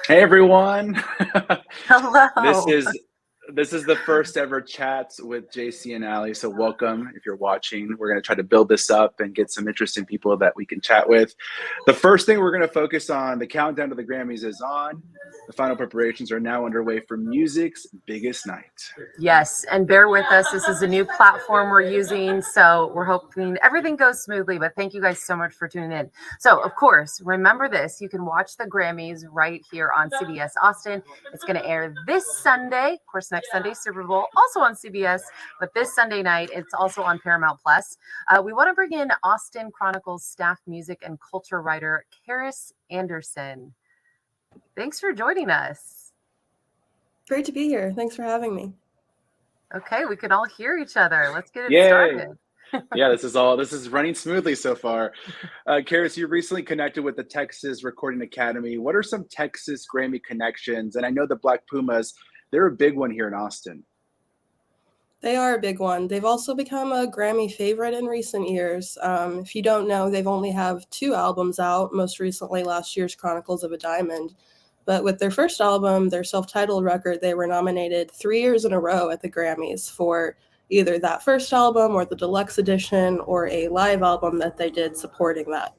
Hey everyone. This Hello. is this is the first ever chats with JC and Allie. So welcome if you're watching. We're going to try to build this up and get some interesting people that we can chat with. The first thing we're going to focus on, the countdown to the Grammys is on. The final preparations are now underway for music's biggest night. Yes, and bear with us. This is a new platform we're using, so we're hoping everything goes smoothly. But thank you guys so much for tuning in. So, of course, remember this: you can watch the Grammys right here on CBS Austin. It's going to air this Sunday, of course, next Sunday, Super Bowl, also on CBS. But this Sunday night, it's also on Paramount Plus. We want to bring in Austin Chronicle's staff music and culture writer, Carys Anderson. Thanks for joining us. Great to be here. Thanks for having me. Okay, we can all hear each other. Let's get it Yay. started. Yeah, this is running smoothly so far. Carys, you recently connected with the Texas Recording Academy. What are some Texas Grammy connections? And I know the Black Pumas, they're a big one here in Austin. They are a big one. They've also become a Grammy favorite in recent years. If you don't know, they've only have 2 albums out, most recently last year's Chronicles of a Diamond. But with their first album, their self-titled record, they were nominated 3 years in a row at the Grammys for either that first album or the deluxe edition or a live album that they did supporting that.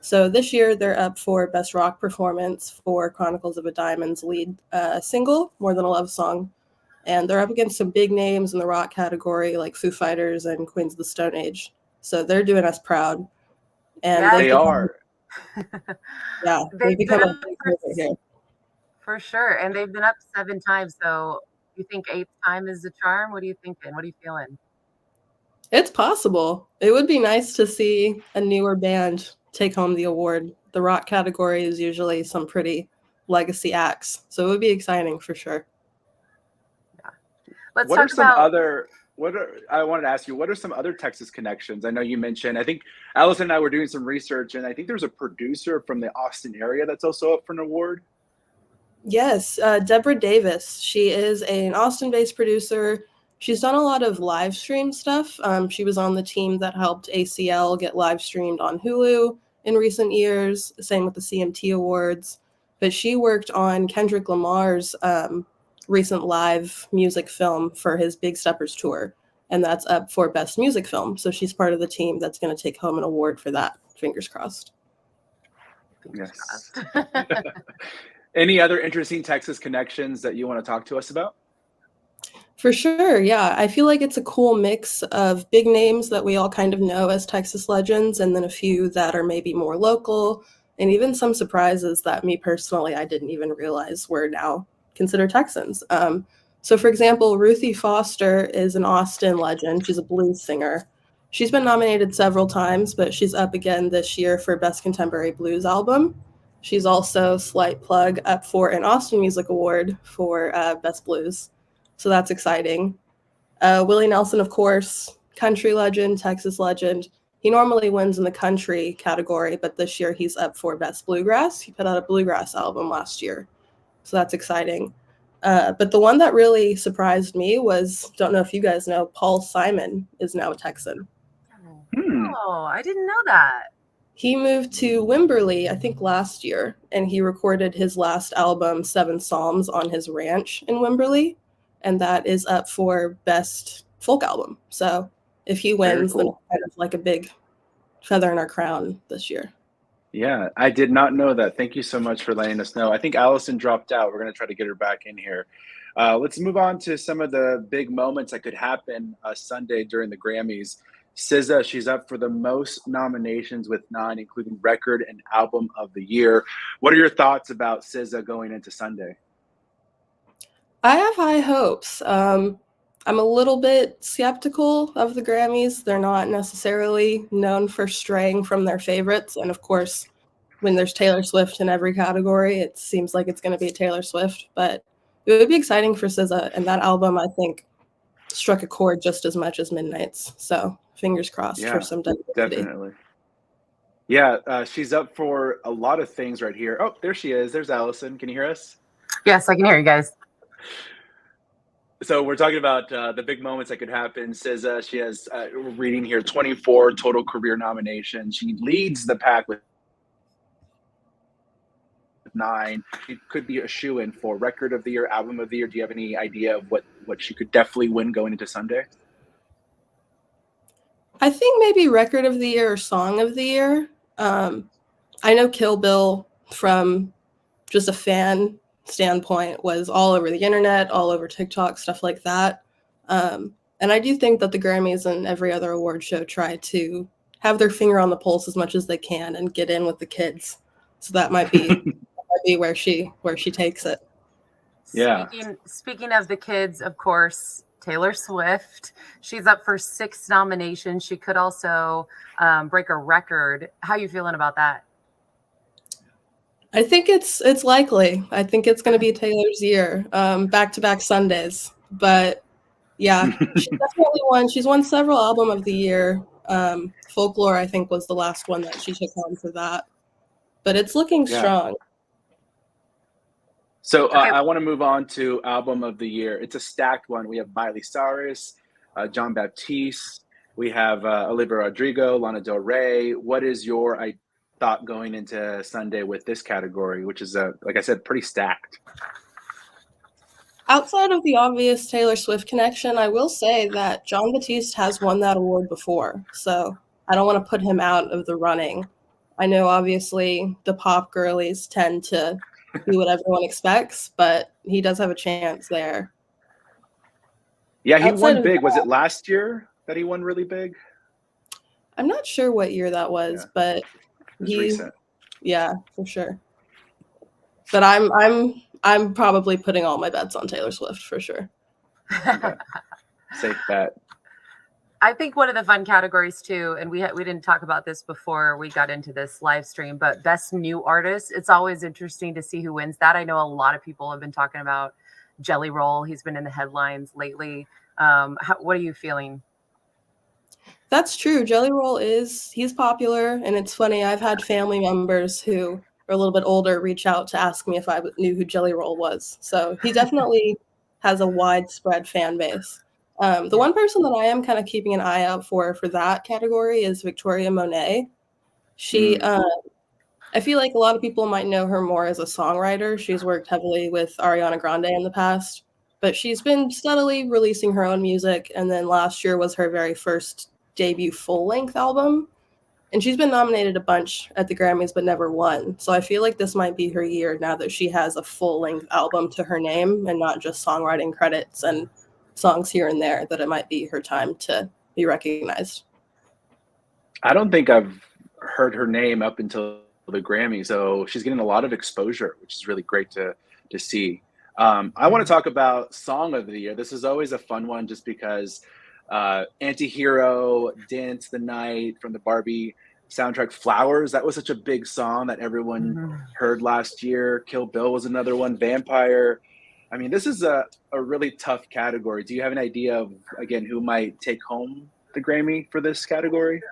So this year, they're up for Best Rock Performance for Chronicles of a Diamond's lead single, More Than a Love Song. And they're up against some big names in the rock category like Foo Fighters and Queens of the Stone Age. So they're doing us proud. And Yeah, They are. Yeah, they've become a big favorite here. For sure. And they've been up 7 times. So you think 8th time is the charm? What are you thinking? What are you feeling? It's possible. It would be nice to see a newer band take home the award. The rock category is usually some pretty legacy acts. So it would be exciting for sure. Yeah. Let's What are talk some about other I wanted to ask you, what are some other Texas connections? I know you mentioned, I think Allison and I were doing some research, and I think there's a producer from the Austin area that's also up for an award. Yes, Deborah Davis. She is an Austin-based producer. She's done a lot of live stream stuff. She was on the team that helped ACL get live streamed on Hulu in recent years, same with the CMT Awards. But she worked on Kendrick Lamar's recent live music film for his Big Steppers tour, and that's up for Best Music Film. So she's part of the team that's going to take home an award for that. Fingers crossed. fingers Yes. crossed. Any other interesting Texas connections that you want to talk to us about? For sure, yeah. I feel like it's a cool mix of big names that we all kind of know as Texas legends, and then a few that are maybe more local, and even some surprises that me personally I didn't even realize were now considered Texans. So, for example, Ruthie Foster is an Austin legend. She's a blues singer. She's been nominated several times, but she's up again this year for Best Contemporary Blues Album. She's also, slight plug, up for an Austin Music Award for Best Blues. So that's exciting. Willie Nelson, of course, country legend, Texas legend. He normally wins in the country category, but this year he's up for Best Bluegrass. He put out a bluegrass album last year. So that's exciting. But the one that really surprised me was, don't know if you guys know, Paul Simon is now a Texan. Oh, I didn't know that. He moved to Wimberley, I think last year, and he recorded his last album, 7 Psalms, on his ranch in Wimberley, and that is up for Best Folk Album. So if he wins, then it's kind of like a big feather in our crown this year. Yeah, I did not know that. Thank you so much for letting us know. I think Allison dropped out. We're going to try to get her back in here. Let's move on to some of the big moments that could happen Sunday during the Grammys. SZA, she's up for the most nominations with 9, including Record and Album of the Year. What are your thoughts about SZA going into Sunday? I have high hopes. I'm a little bit skeptical of the Grammys. They're not necessarily known for straying from their favorites. And of course, when there's Taylor Swift in every category, it seems like it's going to be Taylor Swift. But it would be exciting for SZA. And that album, I think, struck a chord just as much as Midnight's. So fingers crossed for some diversity. Definitely. Yeah, she's up for a lot of things right here. Oh, there she is. There's Allison. Can you hear us? Yes, I can hear you guys. So we're talking about the big moments that could happen. SZA, she has, we're reading here, 24 total career nominations. She leads the pack with 9. It could be a shoo-in for record of the year, album of the year. Do you have any idea of what she could definitely win going into Sunday? I think maybe record of the year or song of the year. I know Kill Bill, from just a fan standpoint, was all over the internet, all over TikTok, stuff like that. And I do think that the Grammys and every other award show try to have their finger on the pulse as much as they can and get in with the kids. So that might be where she takes it. Yeah. Speaking of the kids, of course, Taylor Swift. She's up for 6 nominations. She could also break a record. How are you feeling about that? I think it's likely. I think it's going to be Taylor's year, back-to-back Sundays. But yeah, she definitely won. She's won several album of the year. Folklore, I think, was the last one that she took home for that. But it's looking strong. So I want to move on to album of the year. It's a stacked one. We have Miley Cyrus, John Baptiste. We have Olivia Rodrigo, Lana Del Rey. What is your thought going into Sunday with this category, which is, like I said, pretty stacked? Outside of the obvious Taylor Swift connection, I will say that John Baptiste has won that award before, so I don't want to put him out of the running. I know, obviously, the pop girlies tend to do what everyone expects, but he does have a chance there. Yeah, he won big. Was it last year that he won really big? I'm not sure what year that was, but it was recent. Yeah, for sure. But I'm probably putting all my bets on Taylor Swift for sure. Okay. Safe bet. I think one of the fun categories too, and we didn't talk about this before we got into this live stream, but best new artist. It's always interesting to see who wins that. I know a lot of people have been talking about Jelly Roll. He's been in the headlines lately. What are you feeling? That's true. Jelly Roll he's popular, and it's funny. I've had family members who are a little bit older reach out to ask me if I knew who Jelly Roll was. So he definitely has a widespread fan base. The one person that I am kind of keeping an eye out for that category is Victoria Monet. She, I feel like a lot of people might know her more as a songwriter. She's worked heavily with Ariana Grande in the past, but she's been steadily releasing her own music. And then last year was her very first debut full-length album. And she's been nominated a bunch at the Grammys, but never won. So I feel like this might be her year now that she has a full-length album to her name and not just songwriting credits and songs here and there, that it might be her time to be recognized. I don't think I've heard her name up until the Grammy, so she's getting a lot of exposure, which is really great to see. I want to talk about Song of the Year. This is always a fun one just because Anti-Hero, Dance the Night from the Barbie soundtrack, Flowers, that was such a big song that everyone heard last year. Kill Bill was another one, Vampire. I mean, this is a really tough category. Do you have an idea of, again, who might take home the Grammy for this category?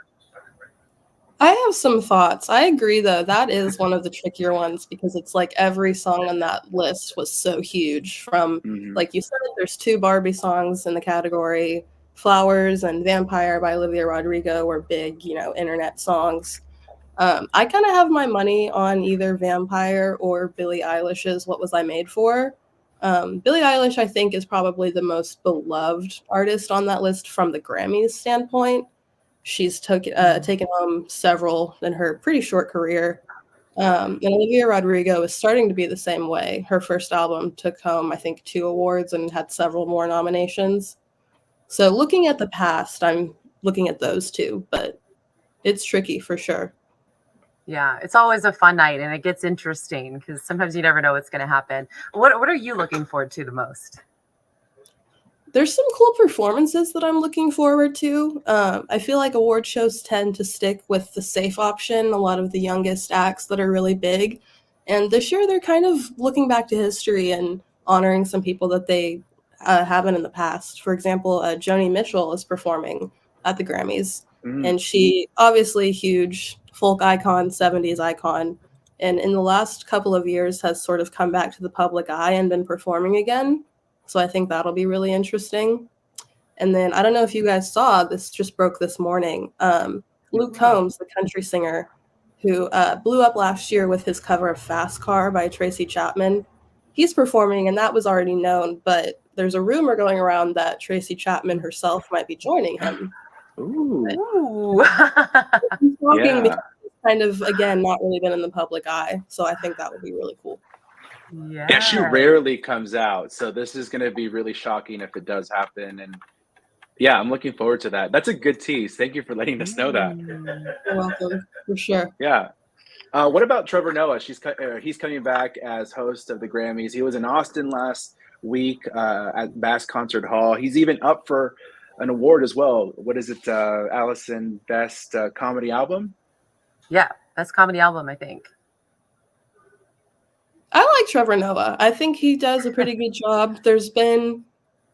I have some thoughts. I agree, though. That is one of the trickier ones because it's like every song on that list was so huge. From, like you said, there's 2 Barbie songs in the category. Flowers and Vampire by Olivia Rodrigo were big, internet songs. I kind of have my money on either Vampire or Billie Eilish's What Was I Made For? Billie Eilish, I think, is probably the most beloved artist on that list from the Grammys standpoint. She's taken home several in her pretty short career. And Olivia Rodrigo is starting to be the same way. Her first album took home, I think, 2 awards and had several more nominations. So looking at the past, I'm looking at those 2, but it's tricky for sure. Yeah, it's always a fun night, and it gets interesting because sometimes you never know what's going to happen. What are you looking forward to the most? There's some cool performances that I'm looking forward to. I feel like award shows tend to stick with the safe option, a lot of the youngest acts that are really big. And this year, they're kind of looking back to history and honoring some people that they haven't in the past. For example, Joni Mitchell is performing at the Grammys, and she obviously huge folk icon, 70s icon, and in the last couple of years has sort of come back to the public eye and been performing again. So I think that'll be really interesting. And then I don't know if you guys saw, this just broke this morning. Luke Combs, the country singer, who blew up last year with his cover of Fast Car by Tracy Chapman. He's performing, and that was already known, but there's a rumor going around that Tracy Chapman herself might be joining him. Ooh. He's talking Yeah. because it's kind of, again, not really been in the public eye, so I think that would be really cool. Yeah, she rarely comes out, so this is going to be really shocking if it does happen. And yeah, I'm looking forward to that. That's a good tease. Thank you for letting us know that. You're welcome, for sure. Yeah. What about Trevor Noah? He's coming back as host of the Grammys. He was in Austin last week at Bass Concert Hall. He's even up for an award as well. What is it, Allison? Best comedy album? Yeah, best comedy album, I think. I like Trevor Noah. I think he does a pretty good job. There's been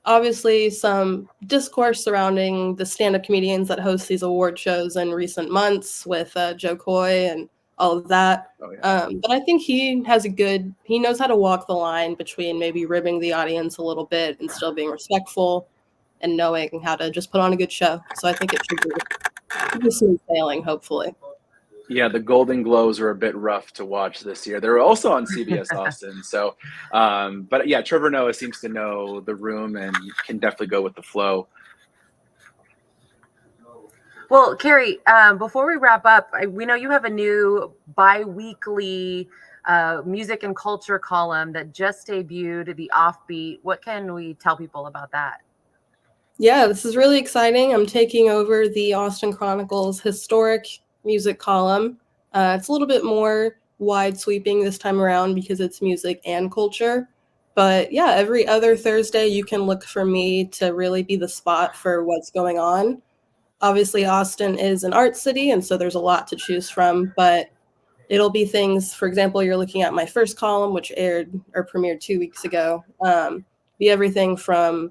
obviously some discourse surrounding the stand-up comedians that host these award shows in recent months with Joe Coy and all of that. Oh, yeah. But I think he knows how to walk the line between maybe ribbing the audience a little bit and still being respectful and knowing how to just put on a good show. So I think it should be smooth sailing, hopefully. Yeah, the Golden Globes were a bit rough to watch this year. They were also on CBS Austin. So, but yeah, Trevor Noah seems to know the room and can definitely go with the flow. Well, Carey, before we wrap up, we know you have a new bi-weekly music and culture column that just debuted, The Offbeat. What can we tell people about that? Yeah, this is really exciting. I'm taking over the Austin Chronicle's historic music column. It's a little bit more wide sweeping this time around because it's music and culture. But yeah, every other Thursday you can look for me to really be the spot for what's going on. Obviously, Austin is an art city, and so there's a lot to choose from, but it'll be things, for example, you're looking at my first column, which premiered 2 weeks ago. Be everything from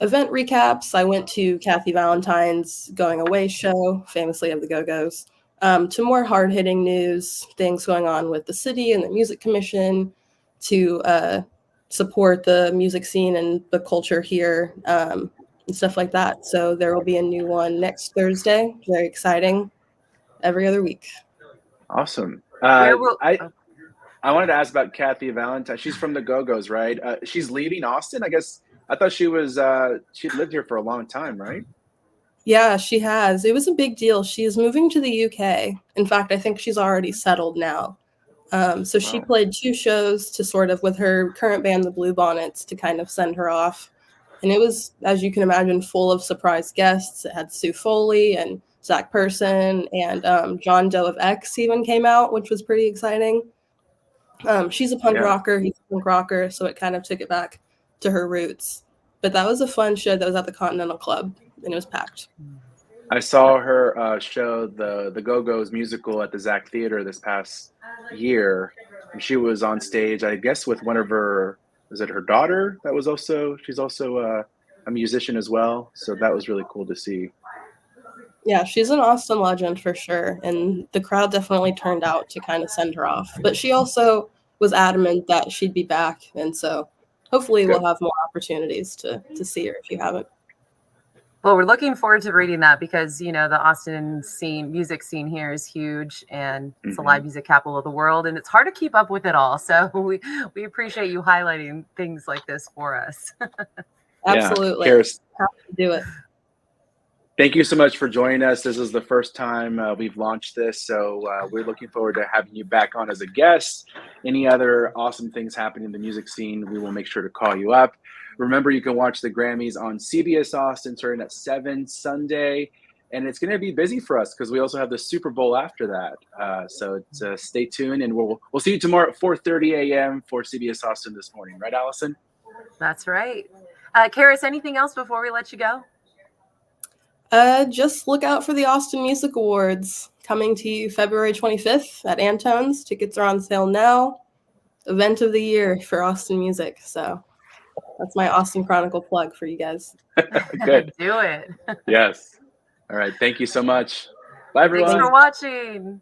event recaps. I went to Kathy Valentine's going away show, famously of the Go-Go's, to more hard-hitting news, things going on with the city and the music commission to support the music scene and the culture here and stuff like that. So there will be a new one next Thursday. Very exciting. Every other week. Awesome. I wanted to ask about Kathy Valentine. She's from the Go-Go's, right? She's leaving Austin, I guess. I thought she'd lived here for a long time, right? Yeah, she has. It was a big deal. She's moving to the UK. In fact, I think she's already settled now. So she played 2 shows to sort of, with her current band, the Bluebonnets, to kind of send her off. And it was, as you can imagine, full of surprise guests. It had Sue Foley and Zach Person, and John Doe of X even came out, which was pretty exciting. She's a punk rocker. He's a punk rocker. So it kind of took it back to her roots. But that was a fun show that was at the Continental Club, and it was packed. I saw her show the Go-Go's musical at the Zach Theater this past year, and she was on stage, I guess, with one of her, is it her daughter? She's also a musician as well. So that was really cool to see. Yeah, she's an Austin legend for sure, and the crowd definitely turned out to kind of send her off. But she also was adamant that she'd be back, and so hopefully we'll have more opportunities to see her if you haven't. Well, we're looking forward to reading that because, the Austin music scene here is huge, and it's the live music capital of the world, and it's hard to keep up with it all. So we appreciate you highlighting things like this for us. Absolutely. Carys, happy to do it. Thank you so much for joining us. This is the first time we've launched this, so we're looking forward to having you back on as a guest. Any other awesome things happening in the music scene, we will make sure to call you up. Remember, you can watch the Grammys on CBS Austin starting at 7 Sunday, and it's going to be busy for us because we also have the Super Bowl after that. So stay tuned, and we'll see you tomorrow at 4:30 a.m. for CBS Austin this morning. Right, Allison? That's right. Carys, anything else before we let you go? Just look out for the Austin Music Awards coming to you February 25th at Antone's. Tickets are on sale now. Event of the year for Austin music. So that's my Austin Chronicle plug for you guys. Good. Do it. Yes. All right. Thank you so much. Bye, everyone. Thanks for watching.